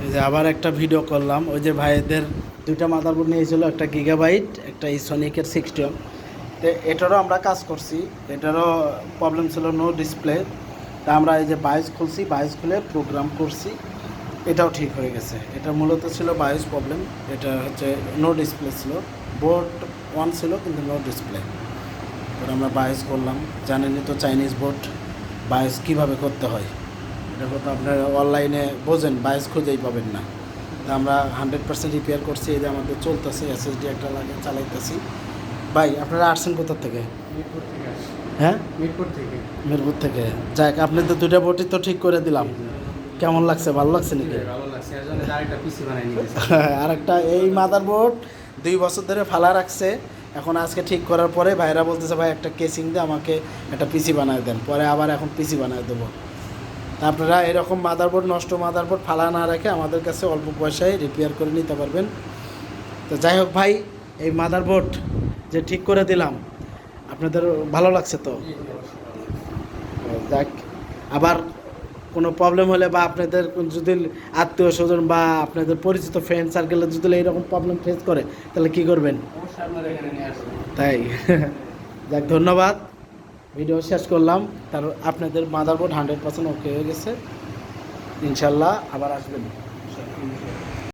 এই যে আবার একটা ভিডিও করলাম, ওই যে ভাইদের দুইটা মাদারবোর্ড নিয়েছিল, একটা গিগাবাইট, একটা ইসোনিকের 60 তো এটারও আমরা কাজ করছি। এটারও প্রবলেম ছিল নো ডিসপ্লে, তা আমরা এই যে বায়োস খুলছি, বায়োস খুলে প্রোগ্রাম করছি, এটাও ঠিক হয়ে গেছে। এটা মূলত ছিল বায়োস প্রবলেম, এটা হচ্ছে নো ডিসপ্লে ছিল, বোর্ড অন ছিল কিন্তু নো ডিসপ্লে। এবার আমরা বায়োস করলাম, জানেনই তো চাইনিজ বোর্ড বায়োস কীভাবে করতে হয়, এটা তো আপনার অনলাইনে বোঝেন, বায়োস খুঁজেই পাবেন না। তা আমরা 100% রিপেয়ার করছি, এই যে আমাদের চলতেছে, এসএসডি একটা লাগে চালাইতেছি। ভাই আপনারা আসছেন কোথা থেকে? মিরপুর থেকে আসছি। হ্যাঁ, মিরপুর থেকে। মিরপুর থেকে। যাক, আপনি তো দুইটা বোর্ডই তো ঠিক করে দিলাম, কেমন লাগছে? ভালো লাগছে নাকি? ভালো লাগছে, এর জন্য আরেকটা পিসি বানাই নিয়েছি। আর একটা এই মাদারবোর্ড 2 বছর ধরে ফালা রাখছে, এখন আজকে ঠিক করার পরে ভাইরা বলতেছে ভাই একটা কেসিং দিয়ে আমাকে একটা পিসি বানায় দেন, পরে আবার এখন পিসি বানায় দেবো। তা আপনারা এরকম মাদারবোর্ড, নষ্ট মাদারবোর্ড ফালা না রেখে আমাদের কাছে অল্প পয়সায় রিপেয়ার করে নিতে পারবেন। তো যাই হোক ভাই, এই মাদারবোর্ড যে ঠিক করে দিলাম, আপনাদের ভালো লাগছে তো? যাক, আবার কোনো প্রবলেম হলে বা আপনাদের যদি আত্মীয় স্বজন বা আপনাদের পরিচিত ফ্রেন্ড সার্কেলে যদি এইরকম প্রবলেম ফেস করে, তাহলে কী করবেন? অবশ্যই আপনারা এখানে নিয়ে আসবেন। তাই যাক, ধন্যবাদ। ভিডিও শেষ করলাম। তার আপনাদের মাদারবোর্ড 100% ওকে হয়ে গেছে, ইনশাল্লাহ আবার আসবেন।